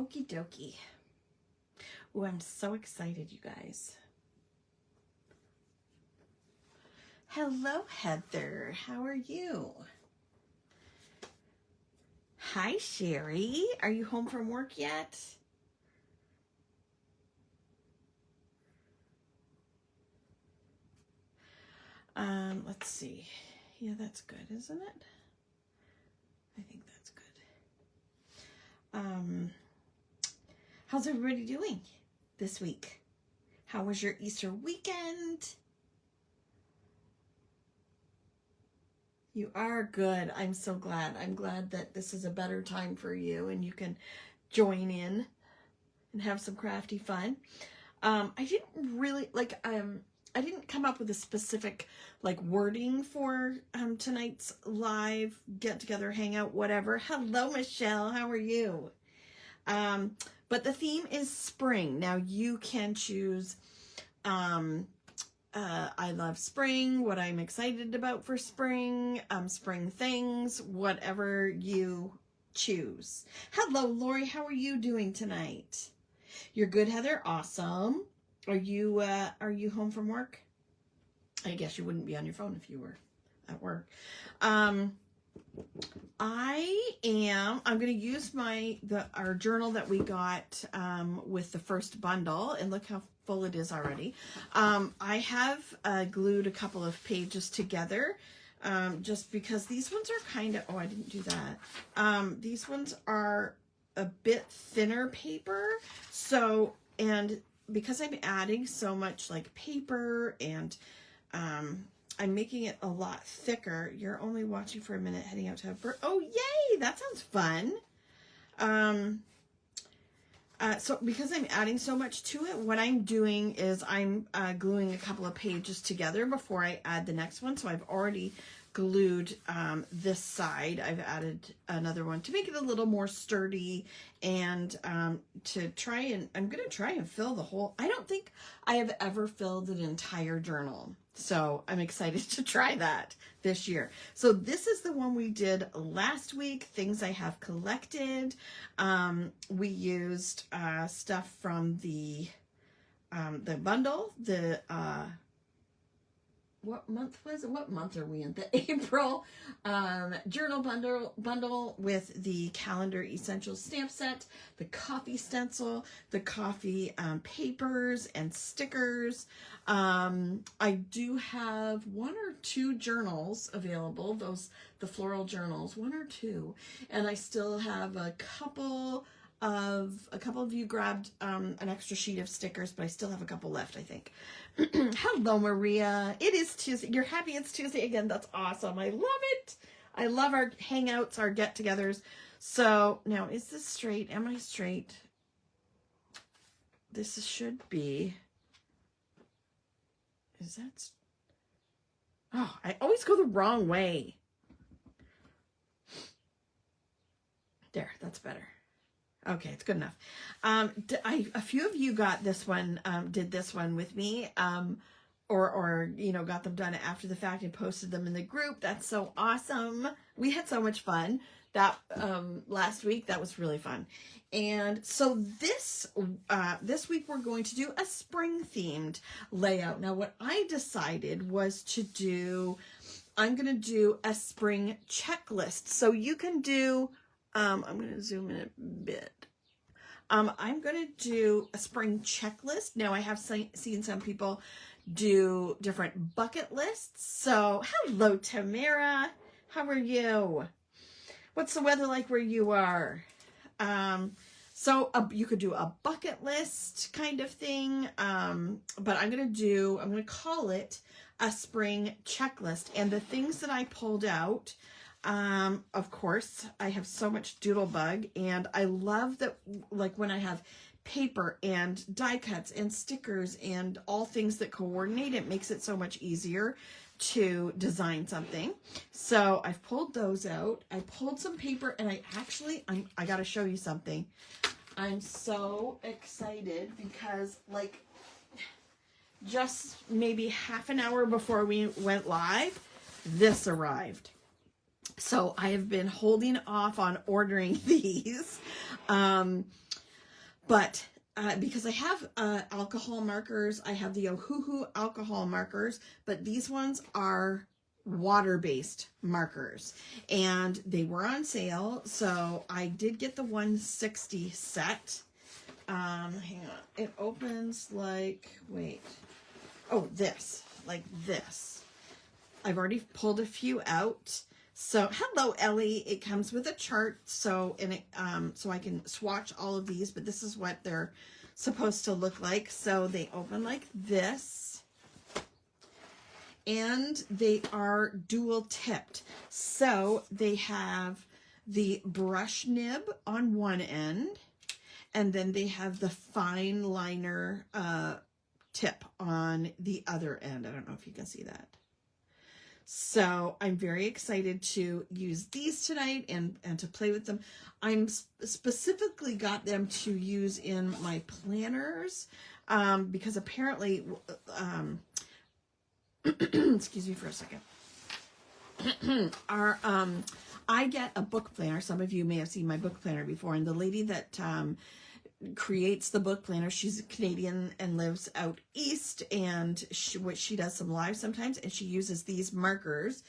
Okie dokie. Oh, I'm so excited, you guys. Hello, Heather. How are you? Hi, Sherry. Are you home from work yet? Let's see. Yeah, that's good, isn't it? I think that's good. How's everybody doing this week? How was your Easter weekend? You are good. I'm so glad. I'm glad that this is a better time for you and you can join in and have some crafty fun. I didn't really I didn't come up with a specific like wording for tonight's live get together, hangout, whatever. Hello, Michelle. How are you? But the theme is spring. Now you can choose I love spring, what I'm excited about for spring, spring things, whatever you choose. Hello, Lori. How are you doing tonight? You're good, Heather. Awesome. Are you home from work? I guess you wouldn't be on your phone if you were at work. I'm going to use our journal that we got with the first bundle, and look how full it is already. I have glued a couple of pages together just because these ones are kind of, oh, I didn't do that. These ones are a bit thinner paper. So, and because I'm adding so much like paper and I'm making it a lot thicker. You're only watching for a minute, heading out to have oh, yay! That sounds fun. So because I'm adding so much to it, what I'm doing is I'm gluing a couple of pages together before I add the next one. So I've already glued this side. I've added another one to make it a little more sturdy and to try and, I'm going to try and fill the whole, I don't think I have ever filled an entire journal. So I'm excited to try that this year. So this is the one we did last week, things I have collected. We used stuff from the bundle, what month was it? What month are we in? The April journal bundle with the calendar essentials stamp set, the coffee stencil, the coffee papers and stickers. I do have 1 or 2 journals available, the floral journals, 1 or 2, and I still have a couple of you grabbed an extra sheet of stickers, but I still have a couple left, I think. Hello, Maria. It is Tuesday. You're happy it's Tuesday again. That's awesome. I love it. I love our hangouts, our get-togethers. So now, is this straight? Am I straight? This should be. Is that? Oh, I always go the wrong way. There, that's better. Okay, it's good enough. A few of you got this one, did this one with me, or you know, got them done after the fact and posted them in the group. That's so awesome. We had so much fun that last week. That was really fun. And so this week we're going to do a spring themed layout. Now, what I decided was to do, I'm going to do a spring checklist. So you can do. I'm going to zoom in a bit. I'm going to do a spring checklist. Now, I have seen some people do different bucket lists. So, hello, Tamara. How are you? What's the weather like where you are? So you could do a bucket list kind of thing. But I'm going to call it a spring checklist. And the things that I pulled out, of course, I have so much Doodlebug, and I love that, like when I have paper and die cuts and stickers and all things that coordinate, it makes it so much easier to design something. So I've pulled those out. I pulled some paper, and I got to show you something. I'm so excited because like just maybe half an hour before we went live, this arrived. So I have been holding off on ordering these. But because I have alcohol markers, I have the Ohuhu alcohol markers, but these ones are water-based markers, and they were on sale, so I did get the 160 set. Hang on, it opens like, wait, oh, this, like this. I've already pulled a few out. So hello, Ellie. It comes with a chart, so so I can swatch all of these, but this is what they're supposed to look like. So they open like this, and they are dual tipped. So they have the brush nib on one end, and then they have the fine liner tip on the other end. I don't know if you can see that. So I'm very excited to use these tonight and to play with them. I'm specifically got them to use in my planners because apparently, excuse me for a second. I get a book planner. Some of you may have seen my book planner before, and the lady that creates the book planner, she's Canadian and lives out east, and she does some live sometimes, and she uses these markers,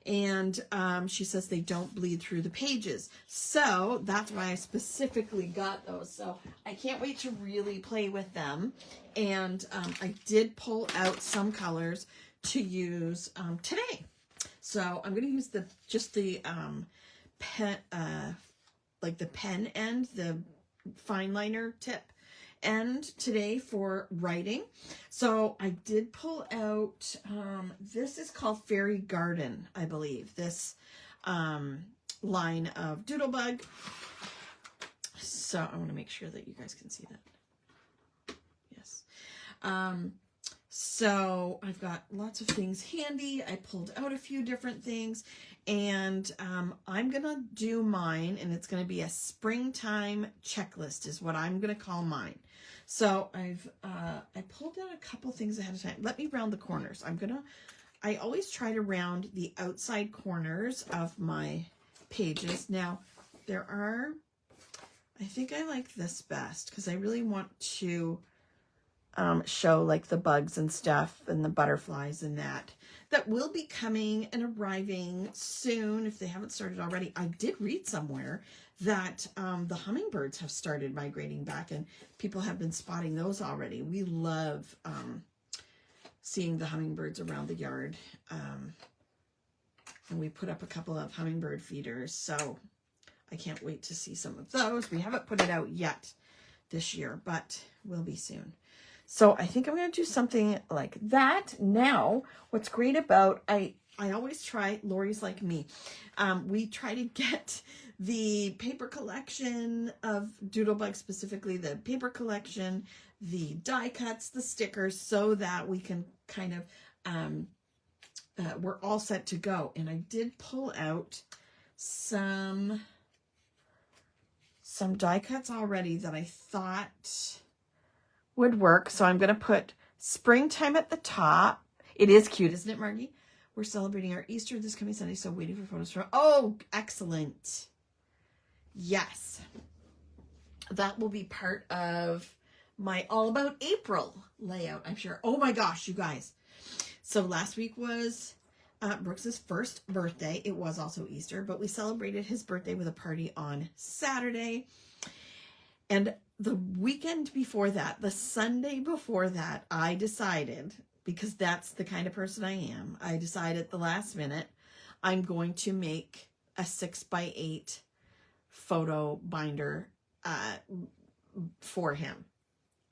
and she says they don't bleed through the pages. So that's why I specifically got those. So I can't wait to really play with them. And I did pull out some colors to use today. So I'm going to use the pen, like the pen end, the fine liner tip end today for writing. So I did pull out, this is called Fairy Garden, I believe, this line of Doodlebug. So I want to make sure that you guys can see that. Yes. So I've got lots of things handy. I pulled out a few different things, and I'm going to do mine, and it's going to be a springtime checklist is what I'm going to call mine. So I pulled out a couple things ahead of time. Let me round the corners. I always try to round the outside corners of my pages. Now there are, I think I like this best because I really want to show like the bugs and stuff and the butterflies and that will be coming and arriving soon if they haven't started already. I did read somewhere that the hummingbirds have started migrating back, and people have been spotting those already. We love seeing the hummingbirds around the yard, and we put up a couple of hummingbird feeders, so I can't wait to see some of those. We haven't put it out yet this year, but will be soon. So I think I'm going to do something like that. Now, what's great about, I always try, Lori's like me, we try to get the paper collection of Doodlebug, specifically the paper collection, the die cuts, the stickers, so that we can kind of, we're all set to go. And I did pull out some die cuts already that I thought would work. So I'm going to put springtime at the top. It is cute, isn't it, Margie? We're celebrating our Easter this coming Sunday, so waiting for photos from... Oh, excellent. Yes. That will be part of my All About April layout, I'm sure. Oh my gosh, you guys. So last week was Brooks's first birthday. It was also Easter, but we celebrated his birthday with a party on Saturday. And the weekend before that, the Sunday before that, I decided, because that's the kind of person I am, I decided at the last minute, I'm going to make a 6x8 photo binder for him.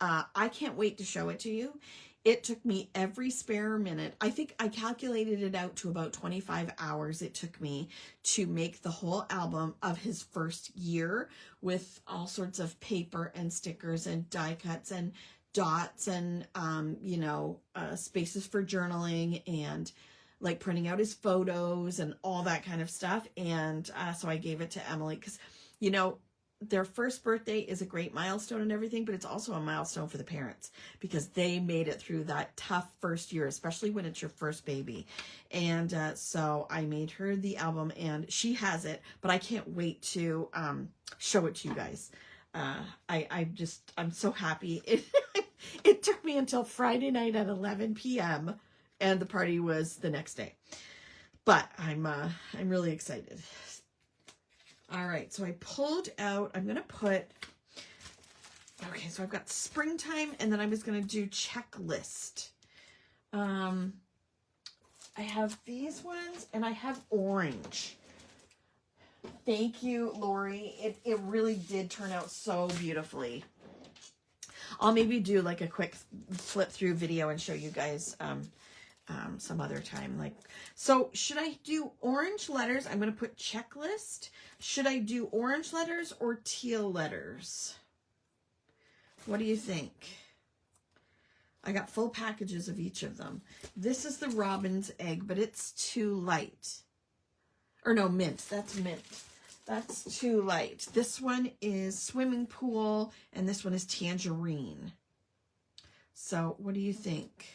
I can't wait to show it to you. It took me every spare minute. I think I calculated it out to about 25 hours it took me to make the whole album of his first year, with all sorts of paper and stickers and die cuts and dots and, spaces for journaling and like printing out his photos and all that kind of stuff. And so I gave it to Emily because, their first birthday is a great milestone and everything, but it's also a milestone for the parents because they made it through that tough first year, especially when it's your first baby. And so I made her the album, and she has it, but I can't wait to show it to you guys. I'm so happy. It took me until Friday night at 11 p.m. and the party was the next day. But I'm really excited. All right, so I pulled out, I'm going to put, okay, so I've got springtime, and then I was going to do checklist. I have these ones, and I have orange. Thank you, Lori. It really did turn out so beautifully. I'll maybe do like a quick flip through video and show you guys some other time. Like, so should I do orange letters? I'm going to put checklist. Should I do orange letters or teal letters? What do you think? I got full packages of each of them. This is the robin's egg, but it's too light. Or no, mint. That's mint. That's too light. This one is swimming pool, and this one is tangerine. So what do you think?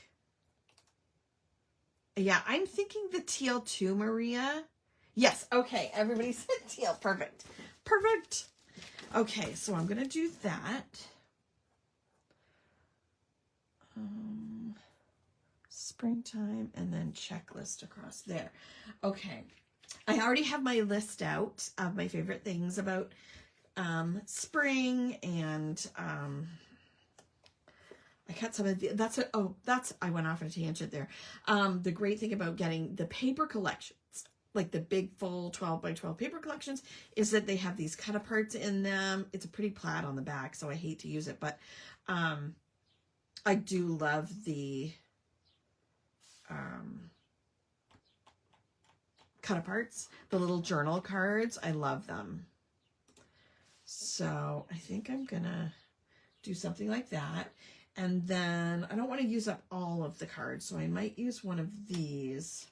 Yeah, I'm thinking the teal too, Maria. Yes, okay. Everybody said teal. Perfect. Perfect. Okay, so I'm going to do that. Springtime, and then checklist across there. Okay. I already have my list out of my favorite things about spring, and I cut some of the, I went off on a tangent there. The great thing about getting the paper collections, like the big full 12 by 12 paper collections, is that they have these cut aparts in them. It's a pretty plaid on the back, so I hate to use it, but I do love the cut aparts, the little journal cards. I love them. So I think I'm gonna do something like that. And then I don't want to use up all of the cards, so I might use one of these.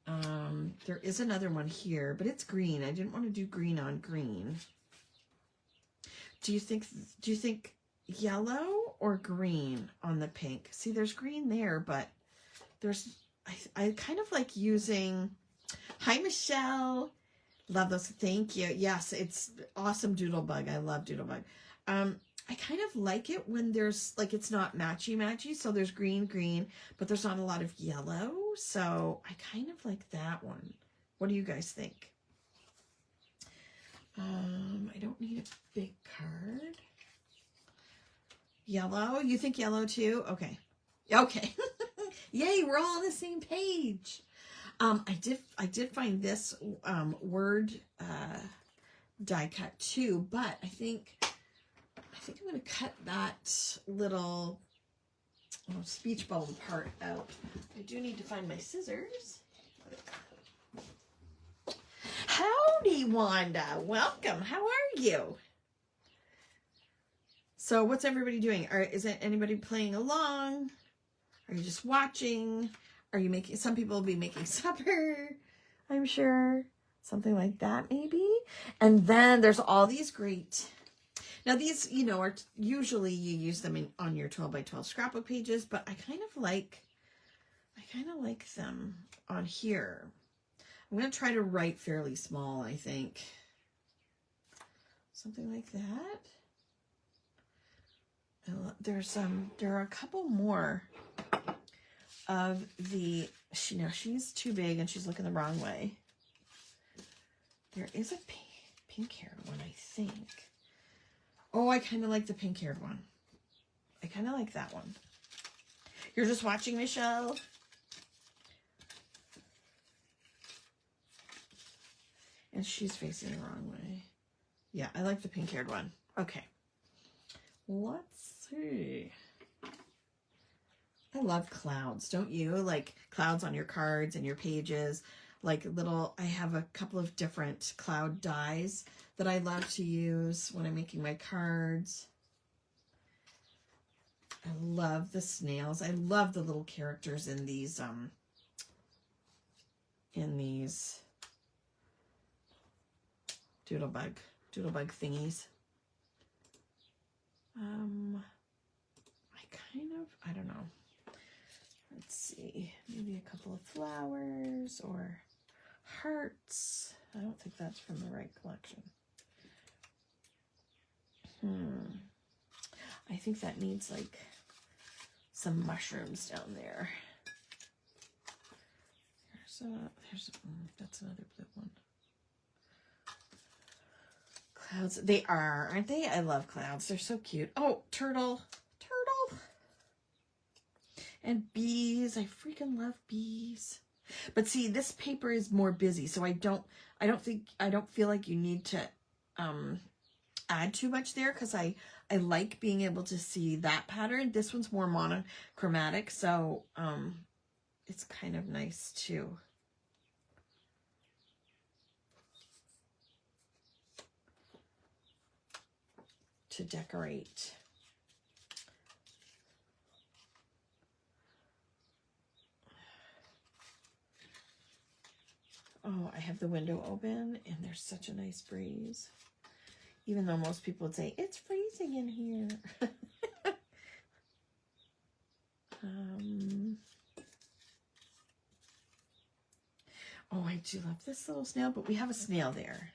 There is another one here, but it's green. I didn't want to do green on green. Do you think yellow or green on the pink? See, there's green there, but there's, I kind of like using, hi, Michelle. Love those. Thank you. Yes, it's awesome Doodlebug. I love Doodlebug. I kind of like it when there's, like, it's not matchy-matchy, so there's green, but there's not a lot of yellow, so I kind of like that one. What do you guys think? I don't need a big card. Yellow? You think yellow too? Okay. Okay. Yay, we're all on the same page. I did find this word die cut too, but I think I'm going to cut that little speech bubble part out. I do need to find my scissors. Howdy, Wanda. Welcome. How are you? So what's everybody doing? Is anybody playing along? Are you just watching? Are you making, some people will be making supper, I'm sure. Something like that, maybe. And then there's all these great, now these, you know, are usually you use them on your 12 by 12 scrapbook pages, but I kind of like them on here. I'm going to try to write fairly small, I think. Something like that. There are a couple more of the, she's too big and she's looking the wrong way. There is a pink-haired one, I think. Oh, I kind of like the pink-haired one. I kind of like that one. You're just watching, Michelle? And she's facing the wrong way. Yeah, I like the pink-haired one. Okay. Let's see. I love clouds, don't you? Like clouds on your cards and your pages. Like little, I have a couple of different cloud dies that I love to use when I'm making my cards. I love the snails. I love the little characters in these Doodlebug thingies. I don't know. Let's see, maybe a couple of flowers or hearts. I don't think that's from the right collection. I think that needs like some mushrooms down there. That's another blue one. Clouds, they are, aren't they? I love clouds. They're so cute. Oh, turtle. And bees. I freaking love bees. But see, this paper is more busy, so I don't feel like you need to add too much there, because I like being able to see that pattern. This one's more monochromatic, so it's kind of nice too. To decorate. Oh, I have the window open and there's such a nice breeze. Even though most people would say, it's freezing in here. Oh, I do love this little snail, but we have a snail there.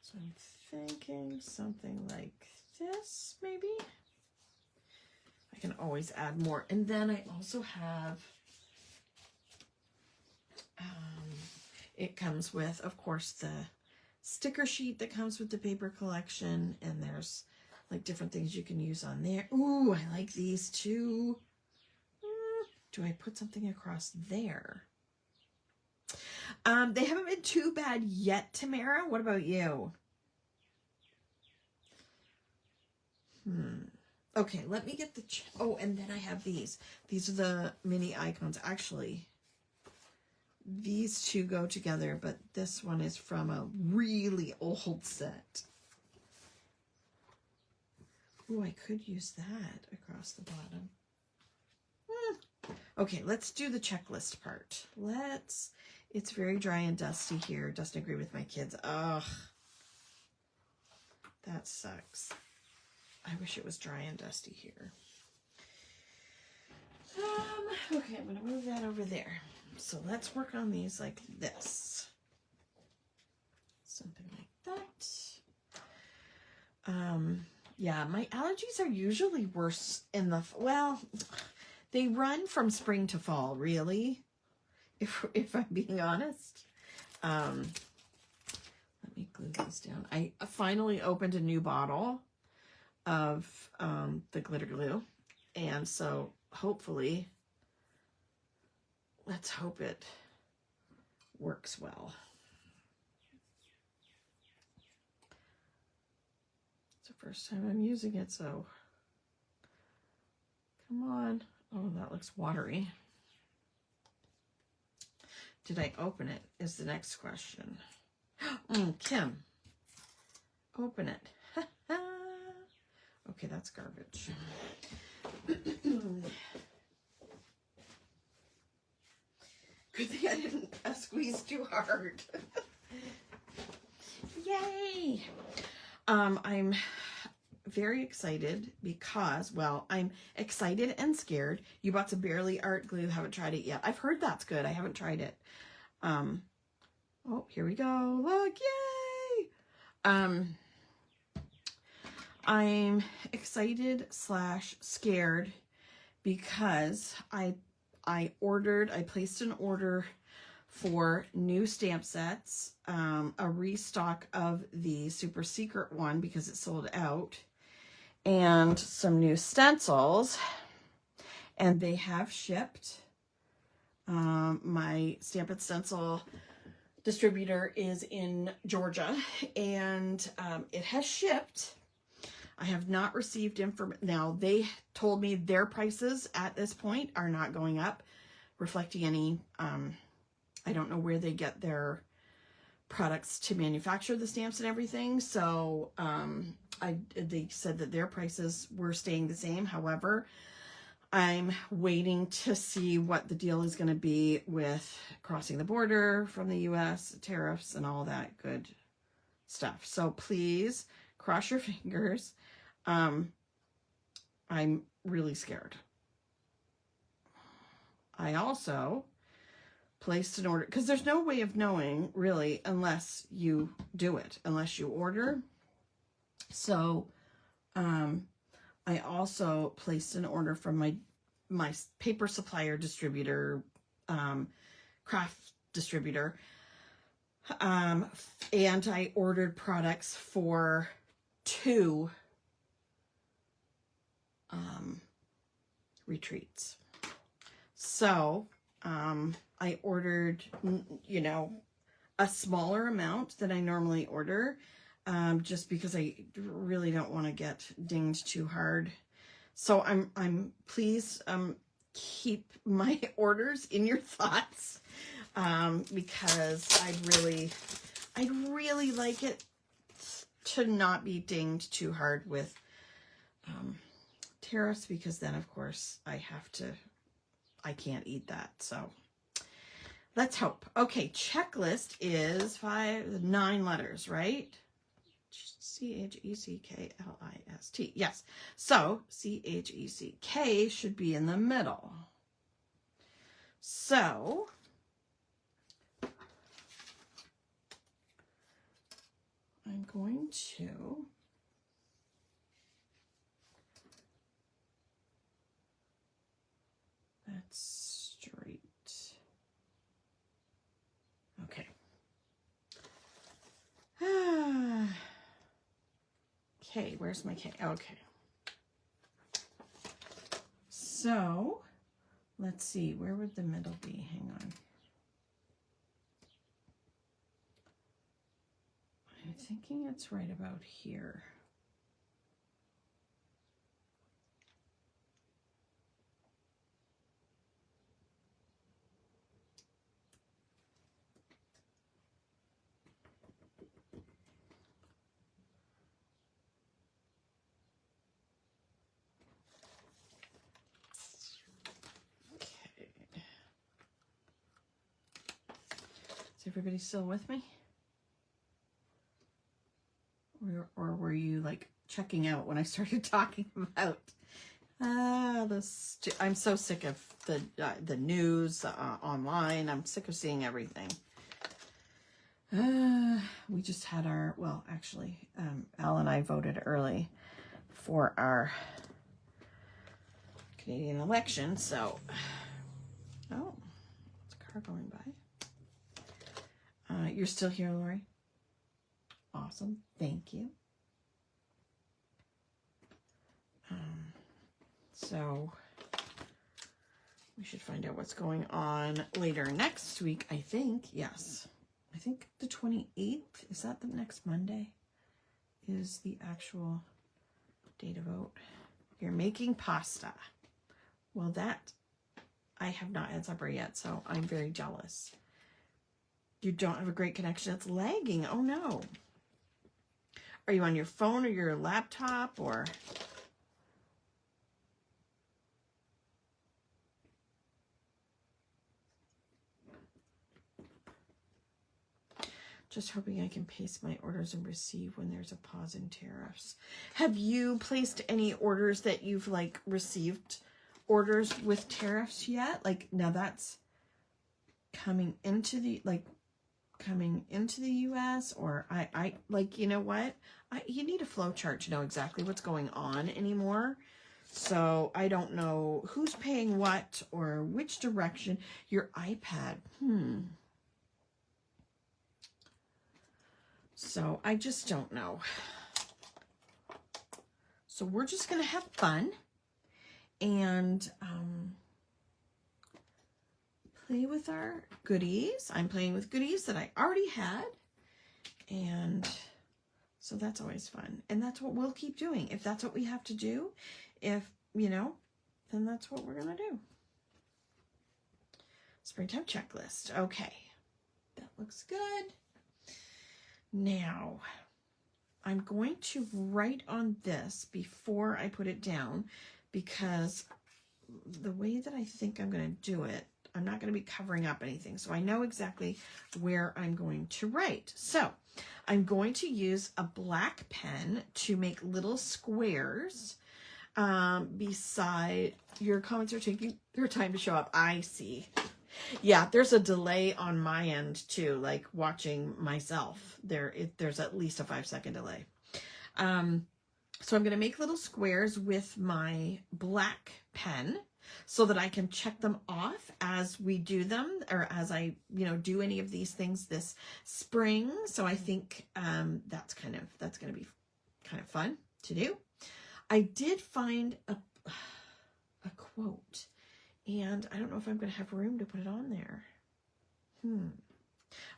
So I'm thinking something like this, maybe. I can always add more. And then I also have, it comes with, of course, the sticker sheet that comes with the paper collection. And there's like different things you can use on there. Ooh, I like these too. Do I put something across there? They haven't been too bad yet, Tamara. What about you? Okay, let me get the... Oh, and then I have these. These are the mini icons. Actually, these two go together, but this one is from a really old set. Oh, I could use that across the bottom. Okay, let's do the checklist part. It's very dry and dusty here. Doesn't agree with my kids. Ugh. That sucks. I wish it was dry and dusty here. Okay, I'm going to move that over there. So let's work on these like this. Something like that. Yeah, my allergies are usually worse in the, well, they run from spring to fall, really, if I'm being honest. Let me glue these down. I finally opened a new bottle of the glitter glue, and so hopefully, let's hope it works well. It's the first time I'm using it, so come on. Oh, that looks watery. Did I open it is the next question. Kim, open it. Okay, that's garbage. Good thing I didn't squeeze too hard. Yay! I'm very excited because, well, I'm excited and scared. You bought some Barely Art glue. Haven't tried it yet. I've heard that's good. I haven't tried it. Oh, here we go. Look, yay! I'm excited / scared because I placed an order for new stamp sets, a restock of the super secret one because it sold out, and some new stencils, and they have shipped. My Stamp and Stencil distributor is in Georgia, and it has shipped. I have not received information. Now, they told me their prices at this point are not going up, reflecting any, I don't know where they get their products to manufacture the stamps and everything. So they said that their prices were staying the same. However, I'm waiting to see what the deal is going to be with crossing the border from the US, tariffs and all that good stuff. So please cross your fingers. I'm really scared. I also placed an order, because there's no way of knowing really unless you do it, unless you order. So I also placed an order from my paper supplier distributor, craft distributor, and I ordered products for 2 retreats. So I ordered, you know, a smaller amount than I normally order, just because I really don't want to get dinged too hard. So please keep my orders in your thoughts, because I'd really like it to not be dinged too hard with tariffs, because then of course I can't eat that. So let's hope. Okay, checklist is 9 letters, right? CHECKLIST. Yes. So CHECK should be in the middle. So I'm going to that's straight. Okay. Okay, where's my K? Okay. So, let's see, where would the middle be? Hang on. I'm thinking it's right about here. Is everybody still with me? Or were you like checking out when I started talking about I'm so sick of the news online. I'm sick of seeing everything. We just had our, well, actually, Al and I voted early for our Canadian election, so, oh, it's a car going by. You're still here, Lori? Awesome. Thank you. So we should find out what's going on later next week, I think. Yes. I think the 28th, is that the next Monday? Is the actual day to vote. You're making pasta. Well, that I have not had supper yet, so I'm very jealous. You don't have a great connection. It's lagging. Oh no. Are you on your phone or your laptop or? Just hoping I can paste my orders and receive when there's a pause in tariffs. Have you placed any orders that you've like received orders with tariffs yet? Like now that's coming into the US, or I like, you know what? You need a flow chart to know exactly what's going on anymore. So I don't know who's paying what or which direction. Your iPad. So I just don't know. So we're just going to have fun and play with our goodies. I'm playing with goodies that I already had. And so that's always fun. And that's what we'll keep doing. If that's what we have to do, if, you know, then that's what we're going to do. Springtime checklist. Okay. That looks good. Now, I'm going to write on this before I put it down because the way that I think I'm going to do it, I'm not going to be covering up anything. So I know exactly where I'm going to write. So I'm going to use a black pen to make little squares beside your comments are taking their time to show up. I see. Yeah, there's a delay on my end too, like watching myself. There's at least a 5-second delay. So I'm going to make little squares with my black pen so that I can check them off as we do them, or as I, do any of these things this spring. So I think that's going to be kind of fun to do. I did find a quote, and I don't know if I'm going to have room to put it on there.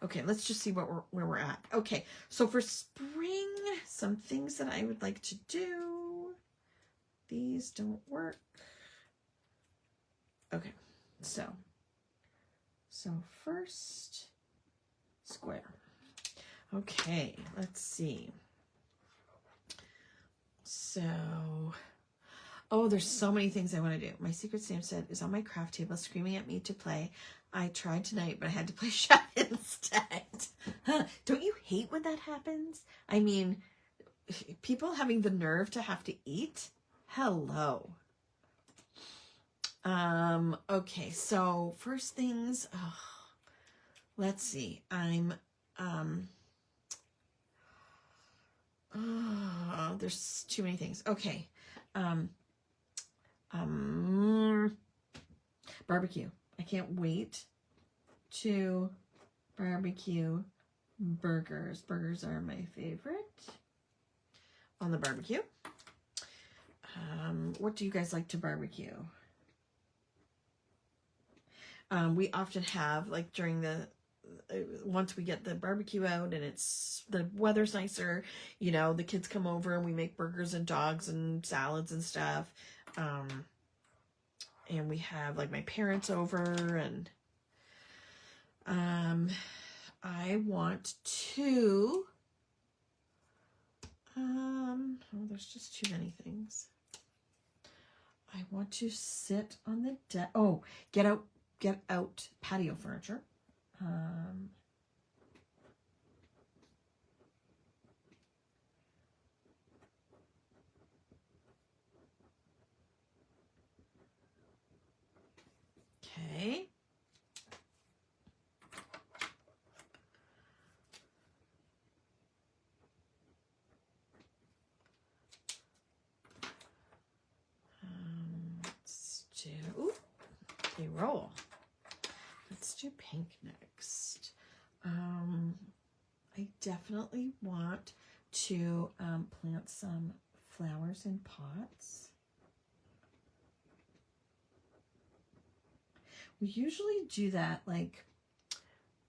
Okay, let's just see where we're at. Okay, so for spring, some things that I would like to do. These don't work. Okay, so first square. Okay, let's see. So, oh, there's so many things I want to do. My secret Santa set is on my craft table screaming at me to play. I tried tonight, but I had to play chef instead. Don't you hate when that happens? I mean, people having the nerve to have to eat? Hello. Okay, so first things, let's see. There's too many things. Okay. Barbecue. I can't wait to barbecue burgers. Burgers are my favorite on the barbecue. What do you guys like to barbecue? We often have, like, during once we get the barbecue out and the weather's nicer, the kids come over and we make burgers and dogs and salads and stuff. And we have, like, my parents over, and I want to there's just too many things. I want to sit on the deck. Oh, get out patio furniture. Okay. Let's do a roll. Let's do pink next. I definitely want to plant some flowers in pots. We usually do that like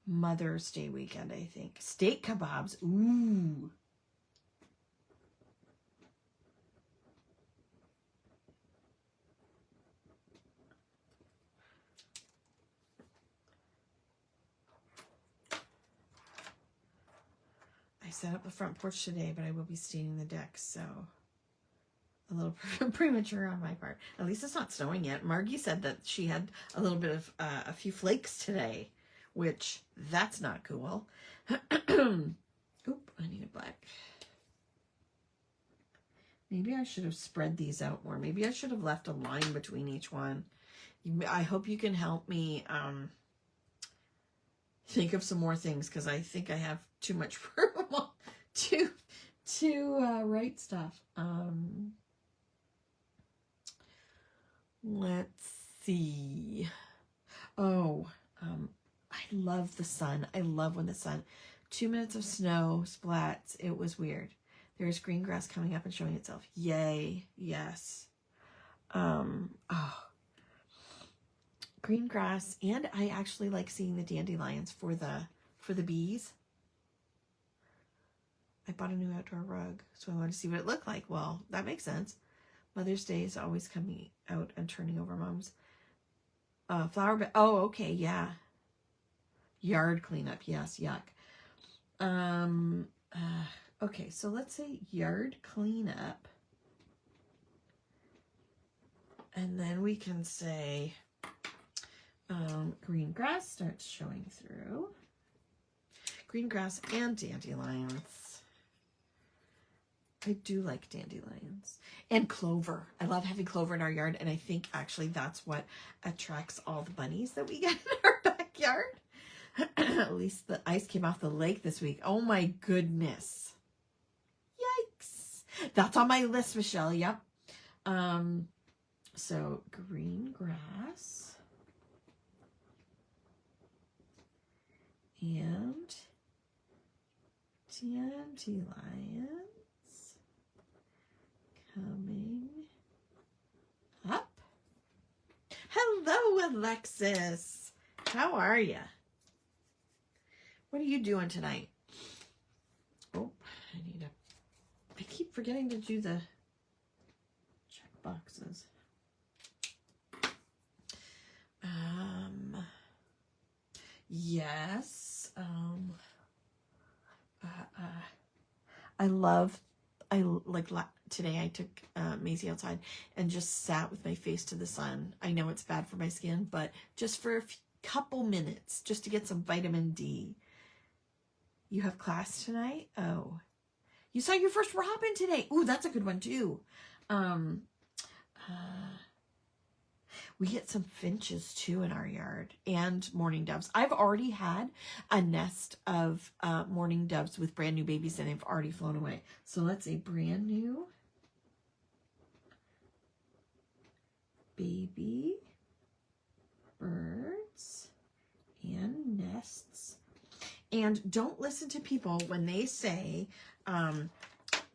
Mother's Day weekend, I think. Steak kebabs. Ooh. I set up the front porch today, but I will be staining the deck, so a little premature on my part. At least it's not snowing yet. Margie said that she had a little bit of a few flakes today, which that's not cool. Oop, I need a black. Maybe I should have spread these out more. Maybe I should have left a line between each one. I hope you can help me think of some more things, because I think I have too much room to write stuff. Let's see. Oh, I love the sun. I love when the sun. 2 minutes of snow splats. It was weird. There's green grass coming up and showing itself. Yay. Yes. Green grass, and I actually like seeing the dandelions for the bees. I bought a new outdoor rug, so I wanted to see what it looked like. Well, that makes sense. Mother's Day is always coming out and turning over Mom's flower bed. Oh, okay, yeah. Yard cleanup, yes, yuck. Okay, so let's say yard cleanup, and then we can say green grass starts showing through. Green grass and dandelions. I do like dandelions. And clover. I love having clover in our yard, and I think actually that's what attracts all the bunnies that we get in our backyard. At least the ice came off the lake this week. Oh my goodness. Yikes. That's on my list, Michelle. Yep. So green grass and dandelions coming up. Hello, Alexis. How are you? What are you doing tonight? Oh, I keep forgetting to do the check boxes. Yes. Today I took Maisie outside and just sat with my face to the sun. I know it's bad for my skin, but just for a couple minutes, just to get some vitamin D. You have class tonight? Oh, you saw your first robin today. Ooh, that's a good one too. We get some finches too in our yard and mourning doves. I've already had a nest of mourning doves with brand new babies and they've already flown away. So let's say brand new baby birds and nests. And don't listen to people when they say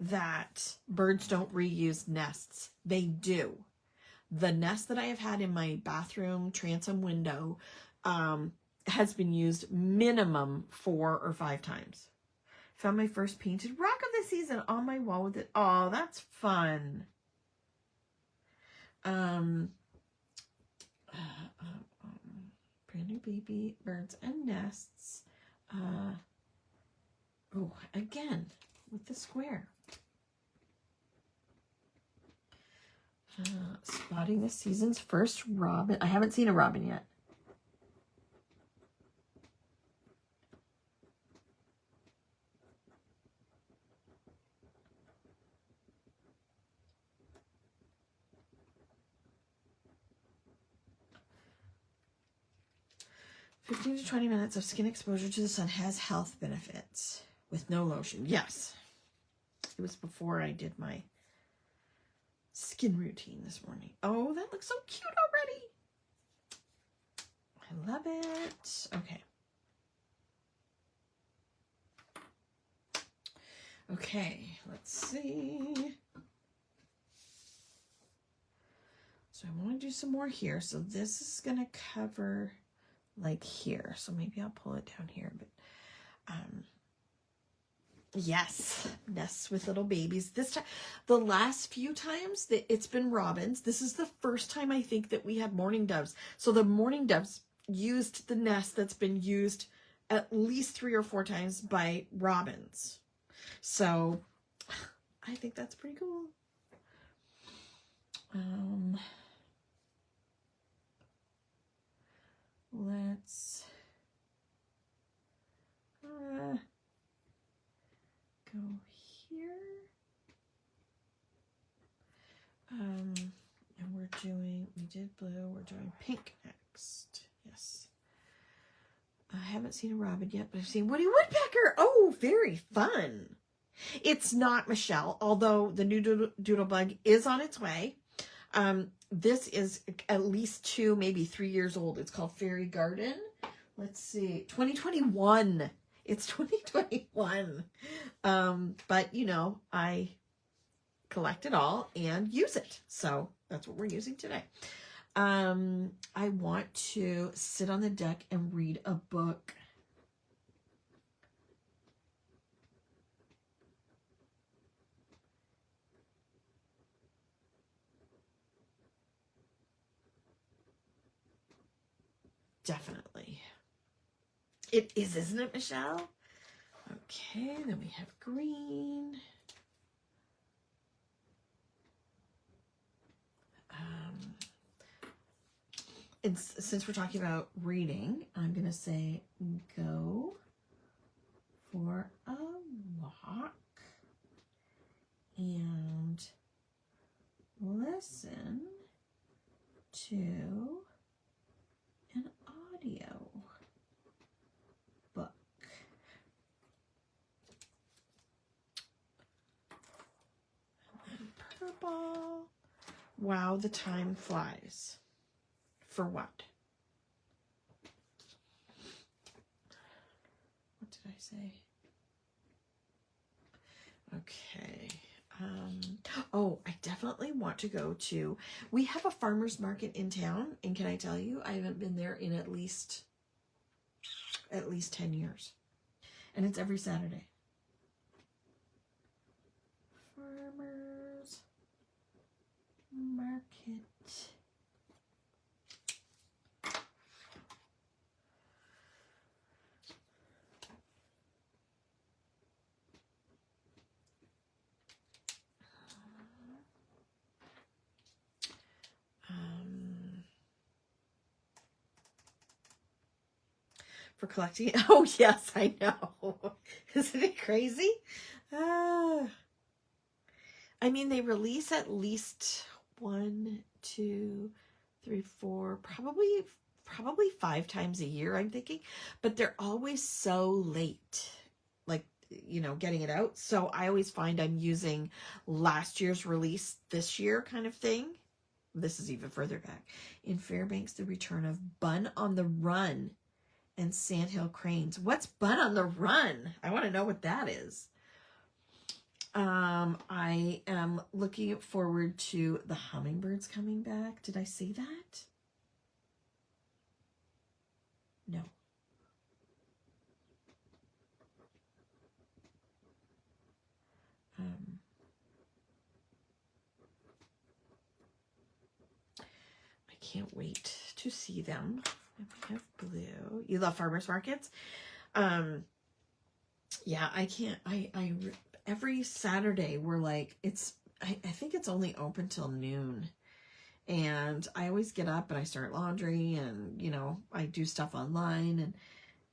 that birds don't reuse nests. They do. The nest that I have had in my bathroom transom window has been used minimum 4 or 5 times. Found my first painted rock of the season on my wall with it. Oh, that's fun. Brand new baby birds and nests. Oh, again with the square. Spotting this season's first robin. I haven't seen a robin yet. "15 to 20 minutes of skin exposure to the sun has health benefits with no lotion." Yes. It was before I did my skin routine this morning. Oh, that looks so cute already. I love it. Okay. Okay, let's see. So I want to do some more here. So this is going to cover like here. So maybe I'll pull it down here, but yes, nests with little babies. This time, the last few times that it's been robins, this is the first time I think that we had mourning doves. So the mourning doves used the nest that's been used at least 3 or 4 times by robins. So I think that's pretty cool. Let's go here. And we did blue, we're doing pink next. Yes. I haven't seen a robin yet, but I've seen Woody Woodpecker. Oh, very fun. It's not Michelle, although the new Doodlebug is on its way. This is at least 2, maybe 3 years old. It's called Fairy Garden. Let's see, 2021. It's 2021. But you know, I collect it all and use it. So that's what we're using today. I want to sit on the deck and read a book. Definitely. It is, isn't it, Michelle? Okay, then we have green. Since we're talking about reading, I'm going to say go for a walk and listen to an audio. how the time flies. For what? What did I say? Okay. Oh, I definitely want to go to, we have a farmer's market in town, and can I tell you, I haven't been there in at least 10 years. And it's every Saturday. Farmer's market. For collecting. Oh, yes, I know. Isn't it crazy? I mean, they release at least 1, 2, 3, 4, probably 5 times a year, I'm thinking. But they're always so late, like, you know, getting it out. So I always find I'm using last year's release this year kind of thing. This is even further back. In Fairbanks, the return of Bun on the Run and Sandhill Cranes. What's Bun on the Run? I want to know what that is. I am looking forward to the hummingbirds coming back. Did I say that? No. I can't wait to see them. We have blue. You love farmers markets? Yeah, I can't. I every Saturday we're like, I think it's only open till noon, and I always get up and I start laundry, and you know, I do stuff online,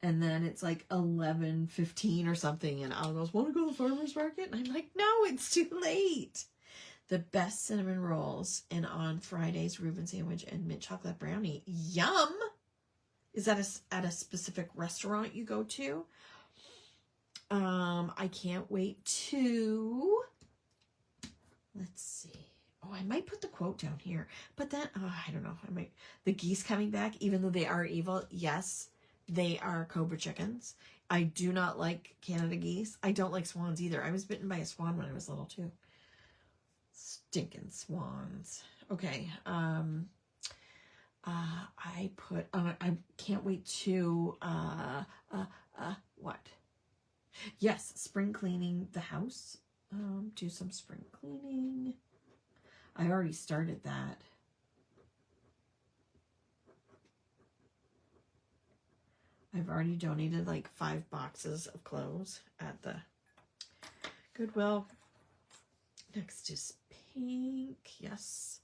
and then it's like 11:15 or something, and Al goes, "Want to go to the farmers market?" And I'm like, "No, it's too late." The best cinnamon rolls, and on Fridays, Reuben sandwich and mint chocolate brownie. Yum! Is that at a specific restaurant you go to? I can't wait to, let's see. Oh, I might put the quote down here, but then, I don't know. The geese coming back, even though they are evil. Yes, they are cobra chickens. I do not like Canada geese. I don't like swans either. I was bitten by a swan when I was little too. Stinking swans. Okay. I can't wait to, what? Yes, spring cleaning the house. Do some spring cleaning. I already started that. I've already donated like 5 boxes of clothes at the Goodwill. Next is pink. Yes.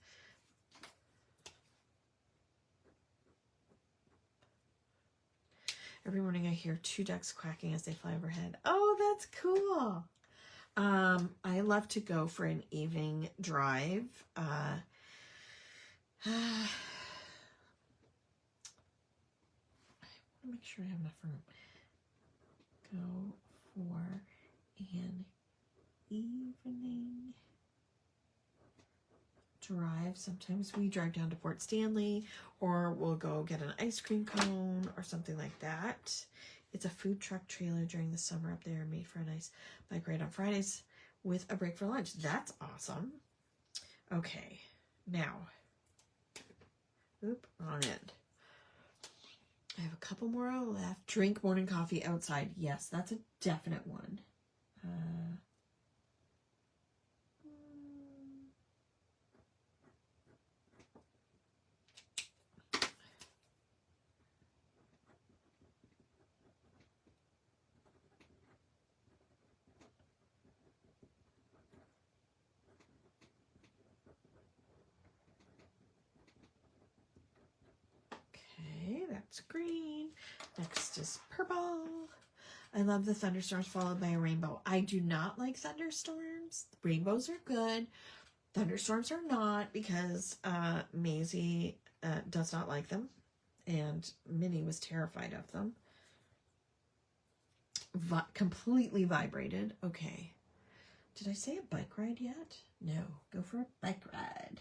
Every morning I hear 2 ducks quacking as they fly overhead. Oh, that's cool. I love to go for an evening drive. I want to make sure I have enough room. Go for an evening drive. Sometimes we drive down to Port Stanley, or we'll go get an ice cream cone or something like that. It's a food truck trailer during the summer up there, made for a nice bike ride on Fridays with a break for lunch. That's awesome. Okay, now, wrong end. I have a couple more left. Drink morning coffee outside. Yes, that's a definite one. That's green. Next is purple. I love the thunderstorms followed by a rainbow. I do not like thunderstorms. Rainbows are good. Thunderstorms are not, because Maisie does not like them, and Minnie was terrified of them. Completely vibrated. Okay. Did I say a bike ride yet? No. Go for a bike ride.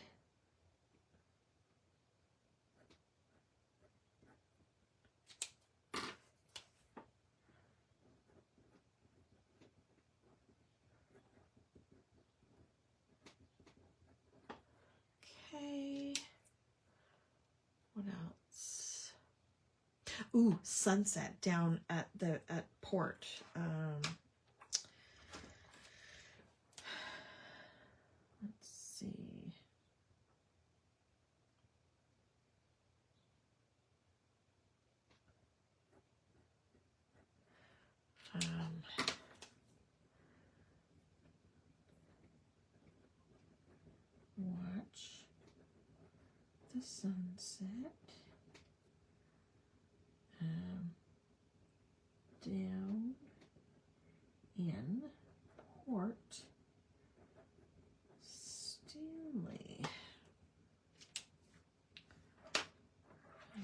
Okay. What else? Ooh, sunset down at port. Let's see. Watch the sunset down in Port Stanley.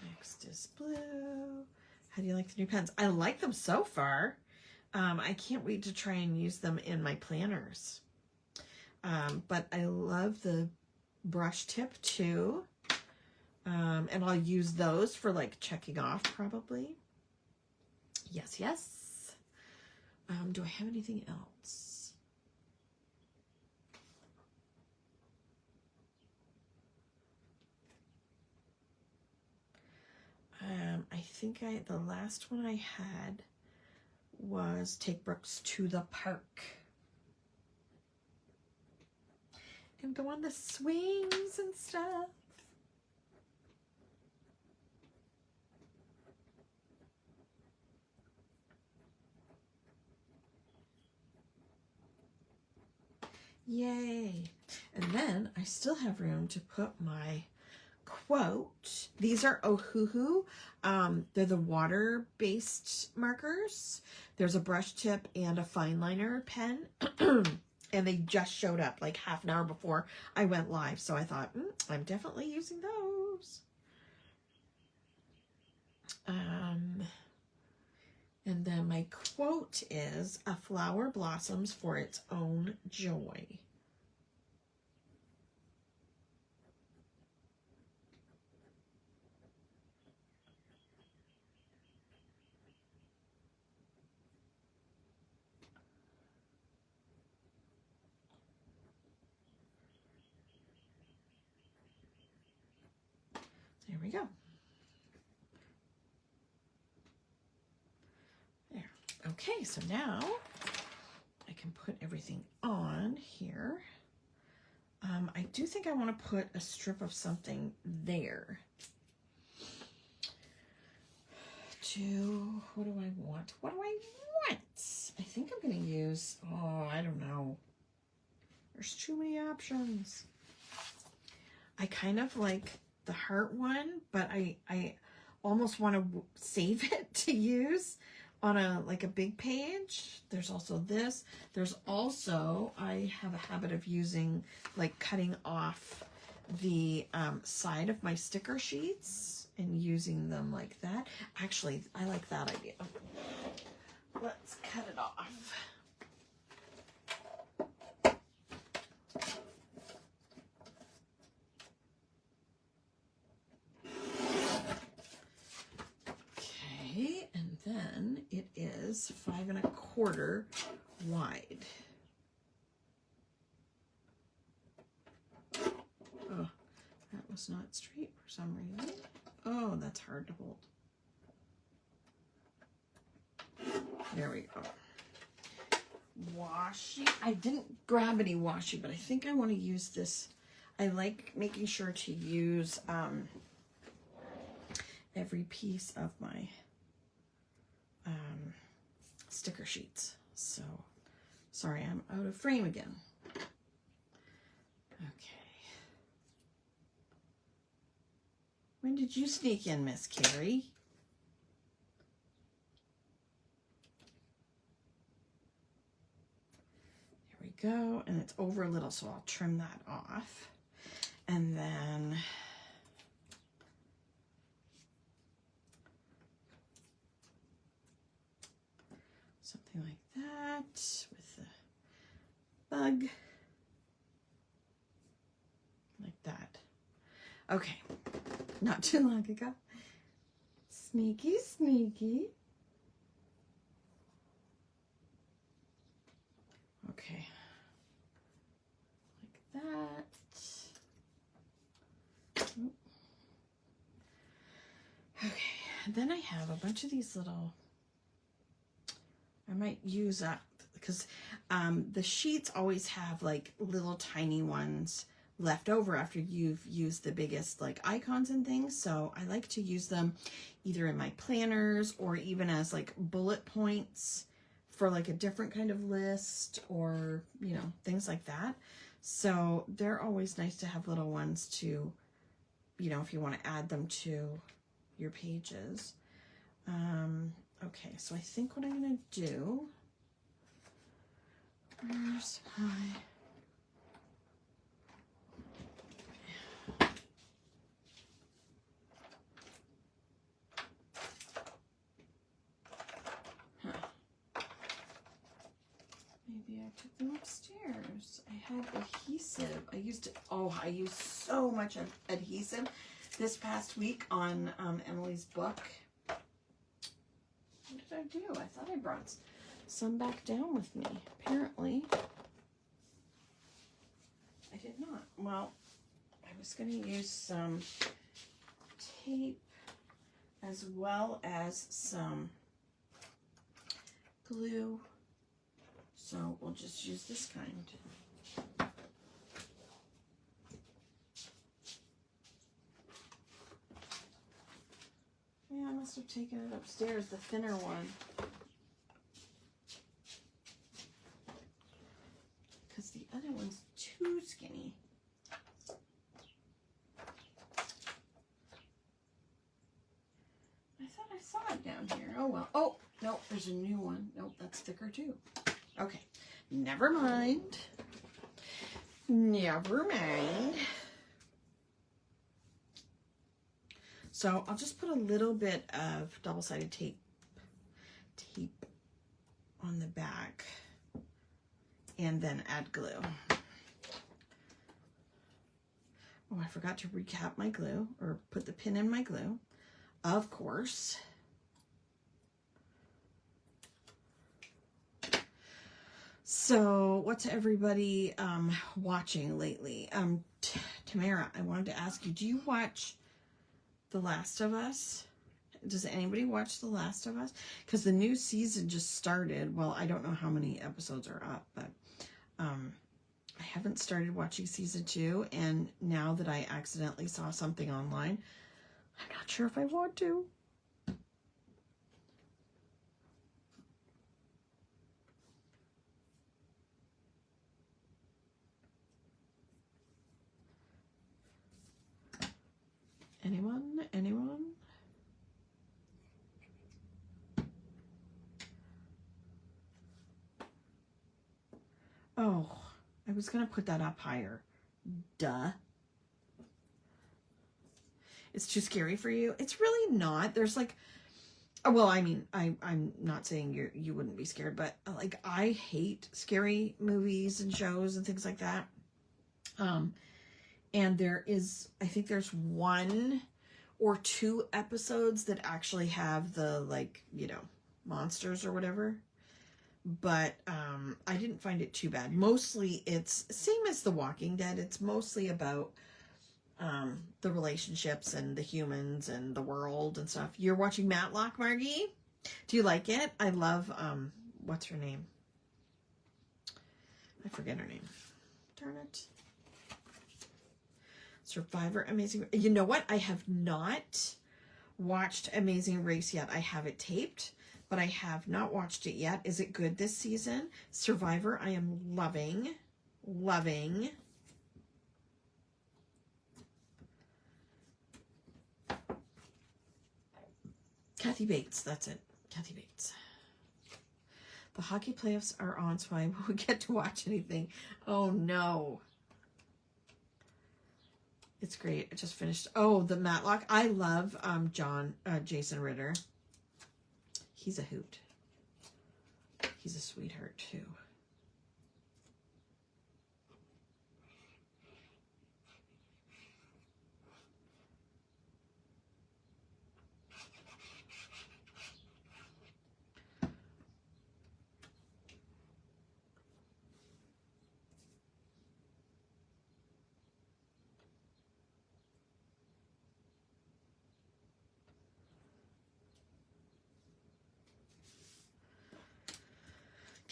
Next is blue. How do you like the new pens? I like them so far. I can't wait to try and use them in my planners. But I love the brush tip too. And I'll use those for like checking off probably. Yes, yes. Do I have anything else? I think the last one I had was take Brooks to the park. And go on the swings and stuff. Yay. And then I still have room to put my quote. These are Ohuhu. They're the water-based markers. There's a brush tip and a fine liner pen. And they just showed up like half an hour before I went live. So I thought, I'm definitely using those. And then my quote is, "A flower blossoms for its own joy." There we go. There. Okay, so now I can put everything on here. I do think I want to put a strip of something there. What do I want? What do I want? I think I'm going to use, I don't know. There's too many options. I kind of like the heart one, but I almost want to save it to use on a big page. There's also this. There's also, I have a habit of using, cutting off the side of my sticker sheets and using them like that. Actually, I like that idea. Let's cut it off. Okay, and then it is 5 1/4 wide. Oh, that was not straight for some reason. Oh, that's hard to hold. There we go. Washi. I didn't grab any washi, but I think I want to use this. I like making sure to use every piece of my sticker sheets. So, sorry, I'm out of frame again. Okay. When did you sneak in, Miss Carrie? There we go. And it's over a little, so I'll trim that off. And then something like that with the bug. Like that. Okay. Not too long ago. Sneaky, sneaky. Okay. Like that. Okay, then I have a bunch of these little, I might use up, because the sheets always have like little tiny ones left over after you've used the biggest like icons and things. So I like to use them either in my planners or even as like bullet points for like a different kind of list, or, you know, things like that. So they're always nice to have little ones to, you know, if you want to add them to your pages. Okay, so I think what I'm going to do, where's my, maybe I took them upstairs. I had adhesive. I used so much adhesive this past week on Emily's book. What did I do? I thought I brought some back down with me. Apparently, I did not. Well, I was going to use some tape as well as some glue. So we'll just use this kind. Yeah, I must have taken it upstairs, the thinner one. Because the other one's too skinny. I thought I saw it down here. Oh well. Oh, no, there's a new one. Nope, that's thicker too. Okay, never mind. Never mind. So I'll just put a little bit of double-sided tape on the back and then add glue. Oh, I forgot to recap my glue, or put the pin in my glue, of course. So what's everybody watching lately? Tamara, I wanted to ask you, do you watch The Last of Us? Does anybody watch The Last of Us? Because the new season just started. Well, I don't know how many episodes are up, but I haven't started watching season 2, and now that I accidentally saw something online, I'm not sure if I want to. Anyone? Anyone? Oh, I was going to put that up higher. Duh. It's too scary for you? It's really not. There's like, well, I mean, I'm not saying you wouldn't be scared, but like I hate scary movies and shows and things like that. And there is, I think there's 1 or 2 episodes that actually have the, like, you know, monsters or whatever. But I didn't find it too bad. Mostly it's same as The Walking Dead. It's mostly about the relationships and the humans and the world and stuff. You're watching Matlock, Margie? Do you like it? I love, what's her name? I forget her name. Darn it. Survivor, Amazing. You know what? I have not watched Amazing Race yet. I have it taped, but I have not watched it yet. Is it good this season? Survivor, I am loving. Loving. Kathy Bates, that's it. Kathy Bates. The hockey playoffs are on, so I won't get to watch anything. Oh, no. It's great. I just finished. Oh, the Matlock. I love Jason Ritter. He's a hoot. He's a sweetheart, too.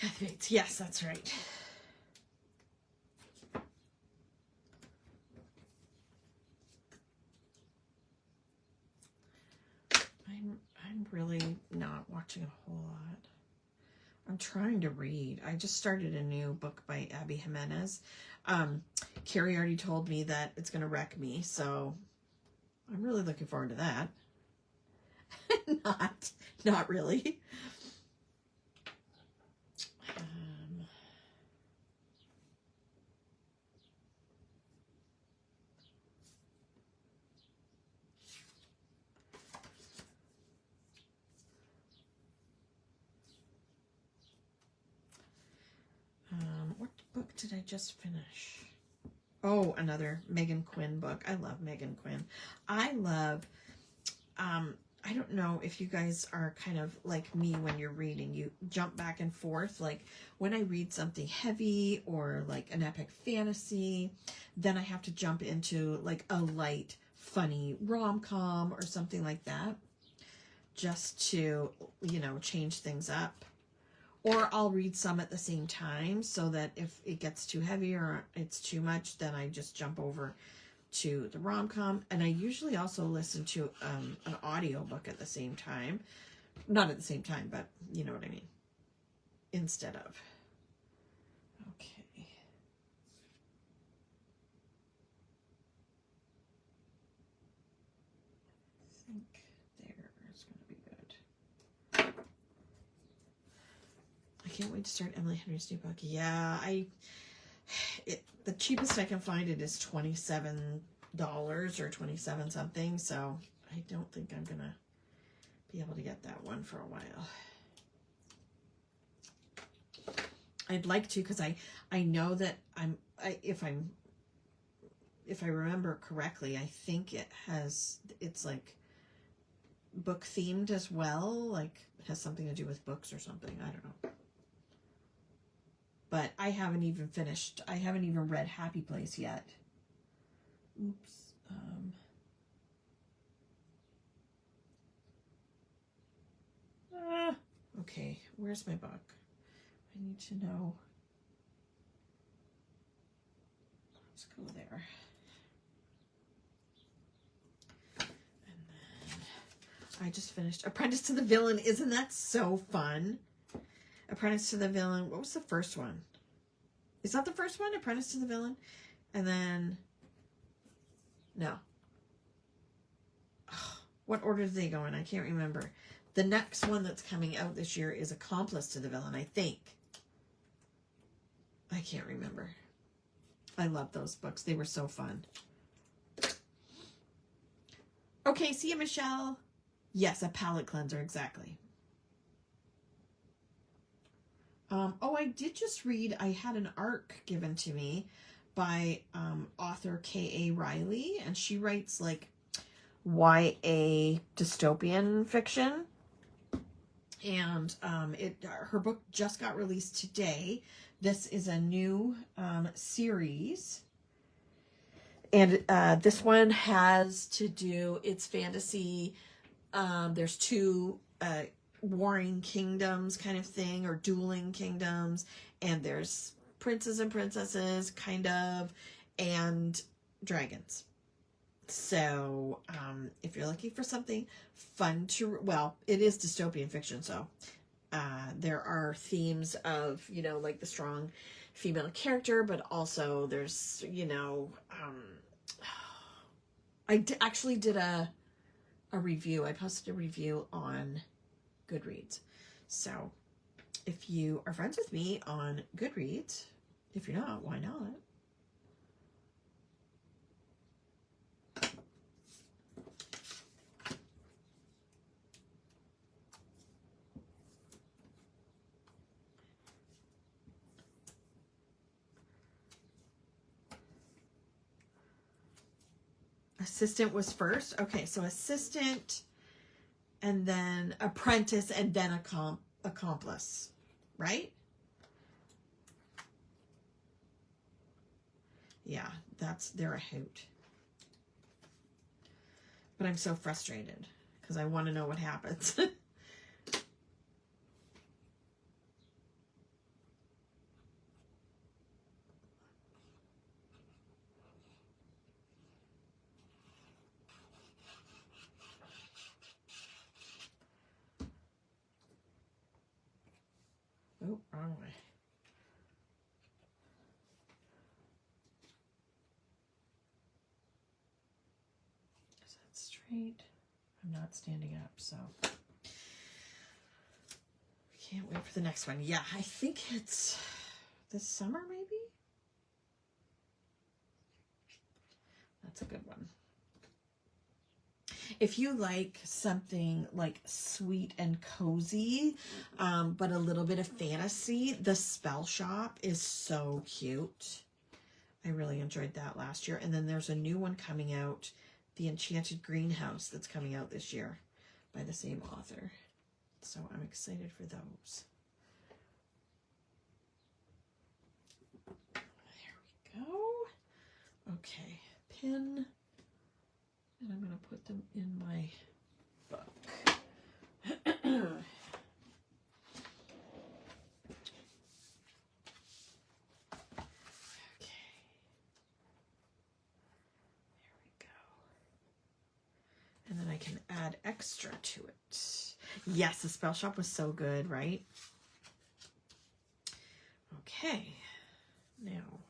Kathy Bates. Yes, that's right. I'm really not watching a whole lot. I'm trying to read. I just started a new book by Abby Jimenez. Carrie already told me that it's going to wreck me, so I'm really looking forward to that. Not really. What book did I just finish? Oh, another Megan Quinn book. I love Megan Quinn. I love, I don't know if you guys are kind of like me when you're reading. You jump back and forth. Like when I read something heavy or like an epic fantasy, then I have to jump into like a light, funny rom-com or something like that, just to, you know, change things up. Or I'll read some at the same time so that if it gets too heavy or it's too much, then I just jump over to the rom-com. And I usually also listen to an audiobook at the same time. Not at the same time, but you know what I mean. Instead of. Okay. I think there is going to be good. I can't wait to start Emily Henry's new book. Yeah, the cheapest I can find it is $27 or 27 something. So I don't think I'm gonna be able to get that one for a while. I'd like to, because I know that if I remember correctly, I think it's like book themed as well, like it has something to do with books or something. I don't know. But I haven't even read Happy Place yet. Oops. Okay, where's my book? I need to know. Let's go there. And then I just finished Apprentice to the Villain. Isn't that so fun? Apprentice to the Villain. What was the first one? Is that the first one? Apprentice to the Villain? And then... No. Oh, what order did they go in? I can't remember. The next one that's coming out this year is Accomplice to the Villain, I think. I can't remember. I love those books. They were so fun. Okay, see you, Michelle. Yes, a palette cleanser, exactly. Oh, I did just read, I had an ARC given to me by author K.A. Riley, and she writes like YA dystopian fiction. And her book just got released today. This is a new series. And this one has to do, it's fantasy. There's two warring kingdoms kind of thing, or dueling kingdoms, and there's princes and princesses kind of, and dragons. So if you're looking for something fun to, well, it is dystopian fiction, so there are themes of, you know, like the strong female character, but also there's, you know, I actually did a review. I posted a review on Goodreads. So if you are friends with me on Goodreads, if you're not, why not? Assistant was first. Okay, so assistant, and then apprentice, and then accomplice, right? Yeah, they're a hoot. But I'm so frustrated because I want to know what happens. Oh, wrong way. Is that straight? I'm not standing up, so can't wait for the next one. Yeah, I think it's this summer, maybe? That's a good one. If you like something like sweet and cozy, but a little bit of fantasy, The Spell Shop is so cute. I really enjoyed that last year. And then there's a new one coming out, The Enchanted Greenhouse, that's coming out this year by the same author. So I'm excited for those. There we go. Okay, pin. And I'm going to put them in my book. Okay. There we go. And then I can add extra to it. Yes, the Spell Shop was so good, right? Okay. Now,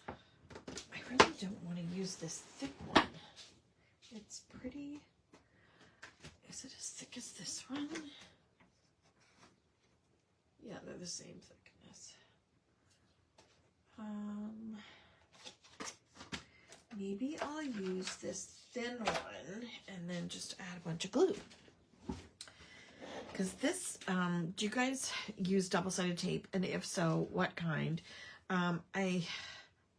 I really don't want to use this thick one. It's pretty. Is it as thick as this one? Yeah, they're the same thickness. Maybe I'll use this thin one and then just add a bunch of glue. Because this, do you guys use double-sided tape? And if so, what kind? I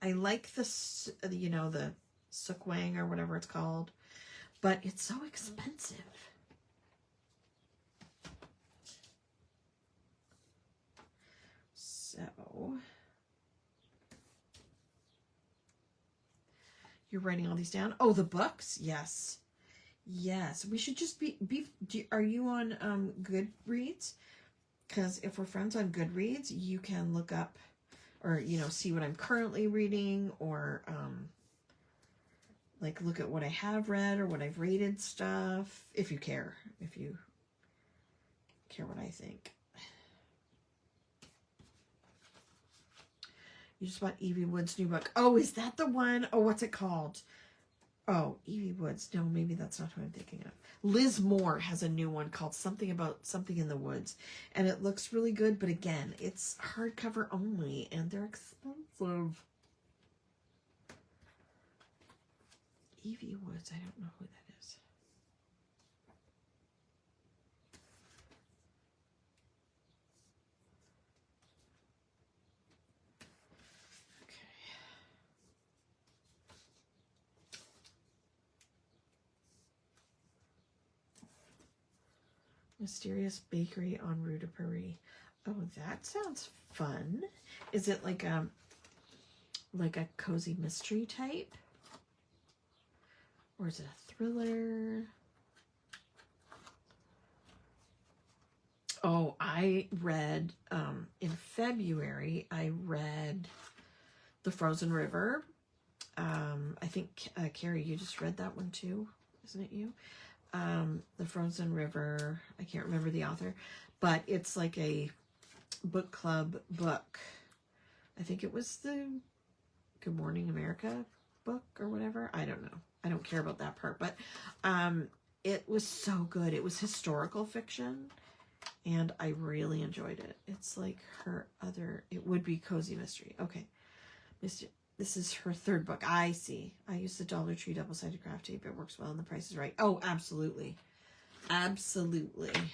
like this, you know, the Sukwang or whatever it's called. But it's so expensive. So, you're writing all these down? Oh, the books? Yes. Yes. We should just are you on Goodreads? Because if we're friends on Goodreads, you can look up or, you know, see what I'm currently reading or, like, look at what I have read or what I've rated stuff, if you care what I think. You just bought Evie Wood's new book. Oh, is that the one? Oh, what's it called? Oh, Evie Woods. No, maybe that's not who I'm thinking of. Liz Moore has a new one called Something About Something in the Woods. And it looks really good, but again, it's hardcover only, and they're expensive. Evie Woods, I don't know who that is. Okay. Mysterious Bakery en Rue de Paris. Oh, that sounds fun. Is it like a cozy mystery type? Or is it a thriller? Oh, I read, in February, I read The Frozen River. I think, Carrie, you just read that one too, isn't it you? The Frozen River, I can't remember the author, but it's like a book club book. I think it was the Good Morning America book or whatever. I don't know. I don't care about that part, but it was so good. It was historical fiction, and I really enjoyed it. It's like her other, it would be cozy mystery. Okay. This is her third book. I see. I use the Dollar Tree double-sided craft tape. It works well and the price is right. Oh, absolutely. Absolutely. Okay.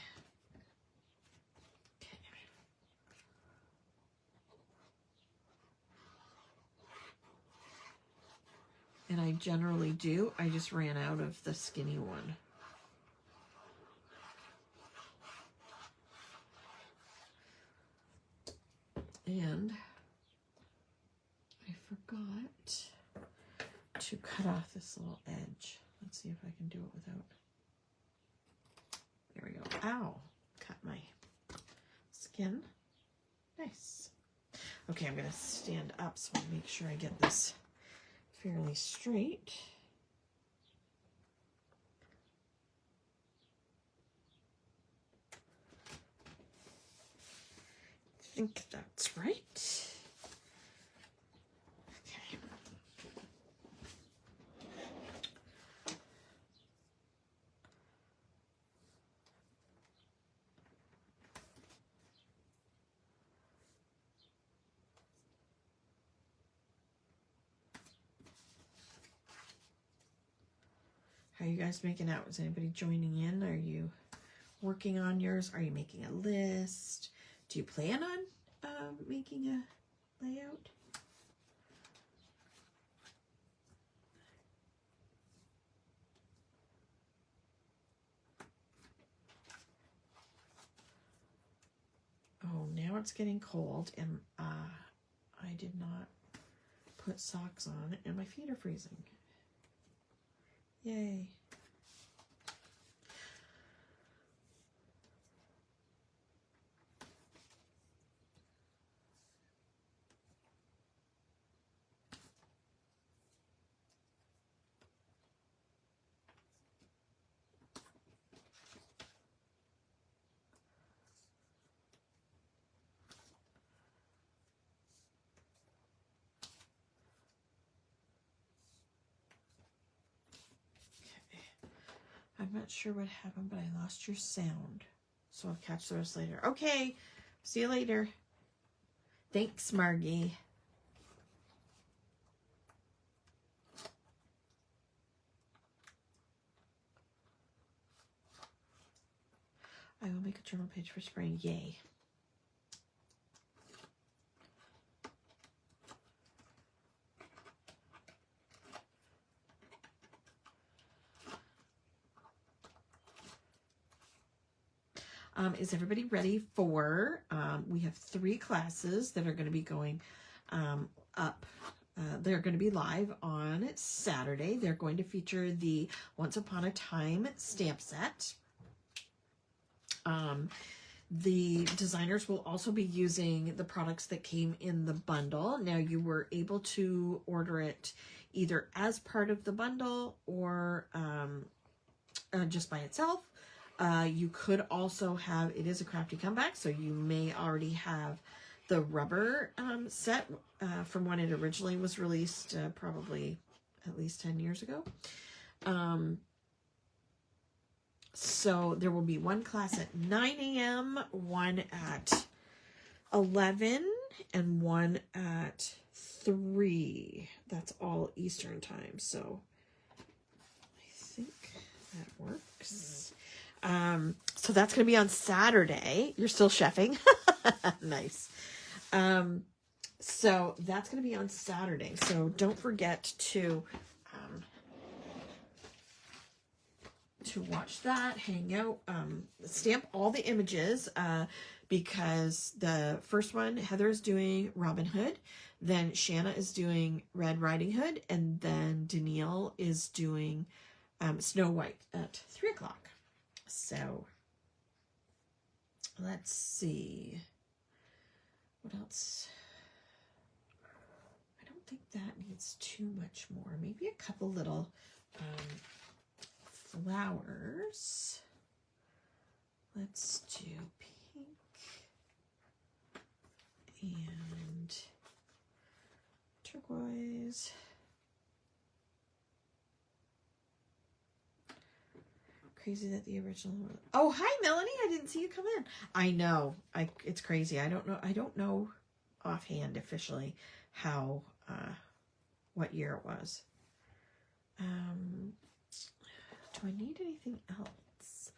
And I generally do. I just ran out of the skinny one. And I forgot to cut off this little edge. Let's see if I can do it without. There we go. Ow. Cut my skin. Nice. Okay, I'm going to stand up so I make sure I get this fairly straight. think that's right. Okay. How are you guys making out? Is anybody joining in? Are you working on yours? Are you making a list? Do you plan on making a layout? Oh, now it's getting cold, and I did not put socks on, and my feet are freezing. Yay. I'm not sure what happened, but I lost your sound. So I'll catch the rest later. Okay. See you later. Thanks, Margie. I will make a journal page for spring. Yay. Is everybody ready for, we have 3 classes that are going to be going up. They're going to be live on Saturday. They're going to feature the Once Upon a Time stamp set. The designers will also be using the products that came in the bundle. Now, you were able to order it either as part of the bundle or just by itself. You could also have, it is a Krafty comeback, so you may already have the rubber set from when it originally was released, probably at least 10 years ago. So there will be one class at 9 a.m., one at 11, and one at 3. That's all Eastern time, so I think that works. So that's going to be on Saturday. You're still chefing. Nice. So that's going to be on Saturday. So don't forget to watch that, hang out, stamp all the images, because the first one, Heather is doing Robin Hood, then Shanna is doing Red Riding Hood, and then Danielle is doing Snow White at 3 o'clock. So let's see. What else? I don't think that needs too much more. Maybe a couple little flowers. Let's do pink and turquoise. Crazy that the original. Oh, hi, Melanie. I didn't see you come in. I know. It's crazy. I don't know offhand officially how what year it was. Do I need anything else?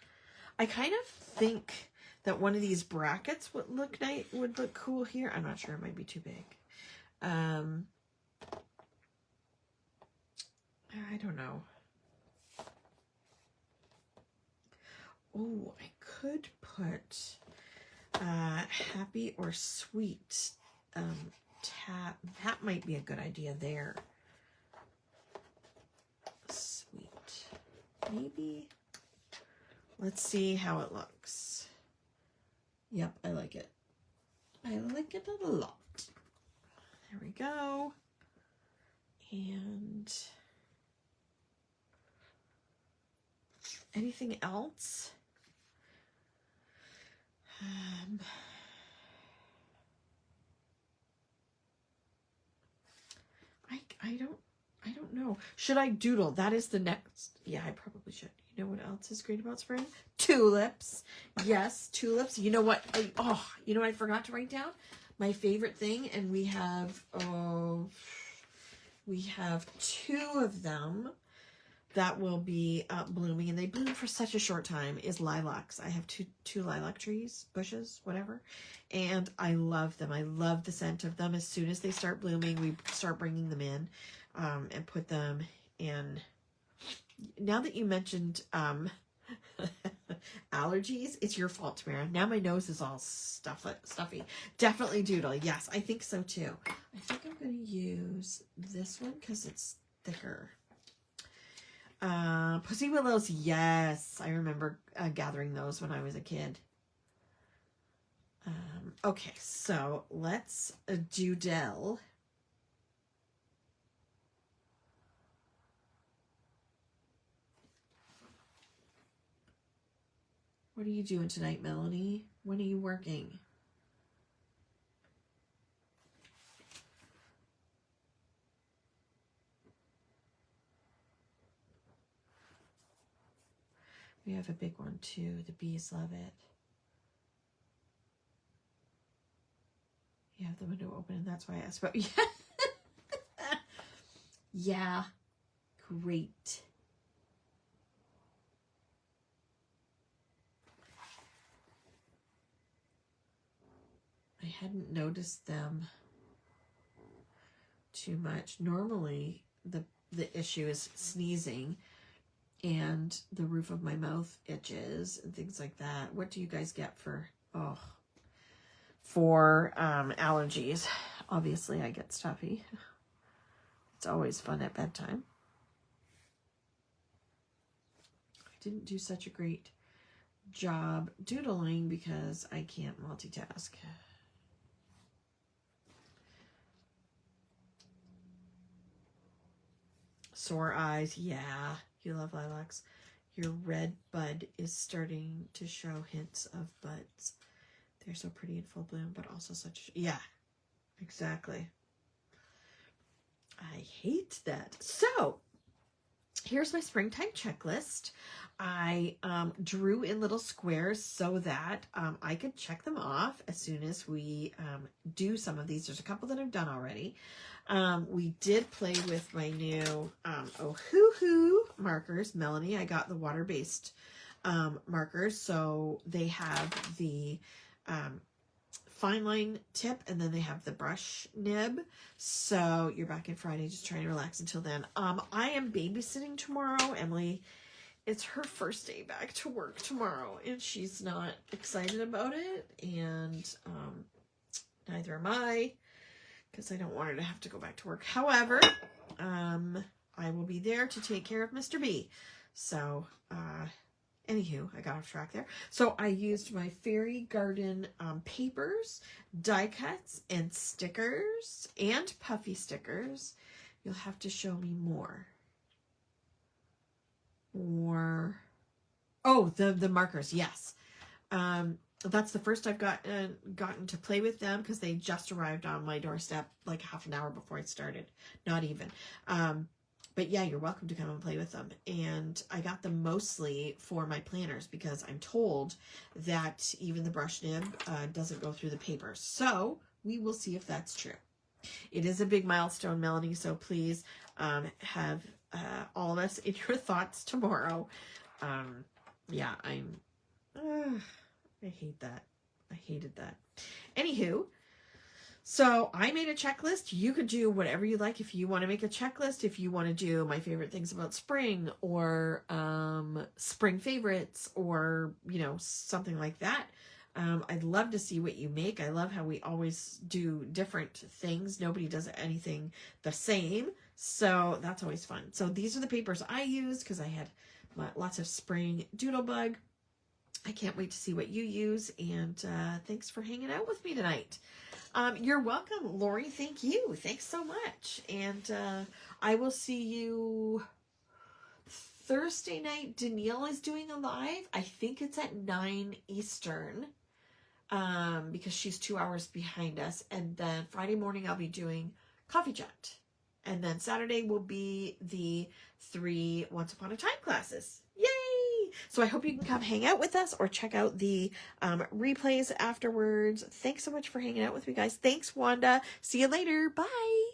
I kind of think that one of these brackets would look nice, would look cool here. I'm not sure. It might be too big. I don't know. Oh, I could put happy or sweet tab. That might be a good idea there. Sweet. Maybe. Let's see how it looks. Yep, I like it. I like it a lot. There we go. And anything else? I don't know. Should I doodle? That is the next. Yeah, I probably should. You know what else is great about spring? Tulips. Yes, tulips. You know what? You know what I forgot to write down? My favorite thing, and we have two of them that will be blooming, and they bloom for such a short time, is lilacs. I have two lilac trees, bushes, whatever, and I love them. I love the scent of them. As soon as they start blooming, we start bringing them in and put them in. Now that you mentioned allergies, it's your fault, Tamara. Now my nose is all stuffy. Definitely doodle. Yes, I think so too. I think I'm going to use this one because it's thicker. Pussy willows. Yes, I remember gathering those when I was a kid. Okay, so let's doodle. What are you doing tonight, Melanie? When are you working? We have a big one too. The bees love it. You have the window open, and that's why I asked about. Yeah. Yeah. Great. I hadn't noticed them too much. Normally, the issue is sneezing, and the roof of my mouth itches and things like that. What do you guys get for allergies? Obviously, I get stuffy. It's always fun at bedtime. I didn't do such a great job doodling because I can't multitask. Sore eyes. Yeah, you love lilacs. Your red bud is starting to show hints of buds. They're so pretty in full bloom, but also such... Yeah, exactly. I hate that. So, here's my springtime checklist. I drew in little squares so that I could check them off as soon as we do some of these. There's a couple that I've done already. We did play with my new Hoo markers. Melanie, I got the water-based markers. So they have the fine line tip, and then they have the brush nib. So you're back in Friday, just trying to relax until then. I am babysitting tomorrow. Emily, it's her first day back to work tomorrow, and she's not excited about it, and neither am I, because I don't want her to have to go back to work. However, I will be there to take care of Mr. B. So, anywho, I got off track there. So I used my Fairy Garden papers, die cuts, and stickers, and puffy stickers. You'll have to show me more. The markers, yes. That's the first I've gotten to play with them, because they just arrived on my doorstep like half an hour before I started. Not even. But yeah, you're welcome to come and play with them. And I got them mostly for my planners, because I'm told that even the brush nib doesn't go through the paper. So we will see if that's true. It is a big milestone, Melanie, so please have all of us in your thoughts tomorrow. Yeah, I hate that. I hated that. Anywho, so I made a checklist. You could do whatever you like. If you want to make a checklist, if you want to do my favorite things about spring, or spring favorites, or, you know, something like that. I'd love to see what you make. I love how we always do different things. Nobody does anything the same. So that's always fun. So these are the papers I used, because I had lots of spring doodlebug. I can't wait to see what you use. And thanks for hanging out with me tonight. You're welcome, Lori. Thank you. Thanks so much. And I will see you Thursday night. Danielle is doing a live. I think it's at 9 Eastern. Because she's 2 hours behind us. And then Friday morning I'll be doing Coffee Chat And then Saturday will be the 3 Once Upon a Time classes. Yay! So I hope you can come hang out with us or check out the replays afterwards. Thanks so much for hanging out with me, guys. Thanks, Wanda. See you later. Bye.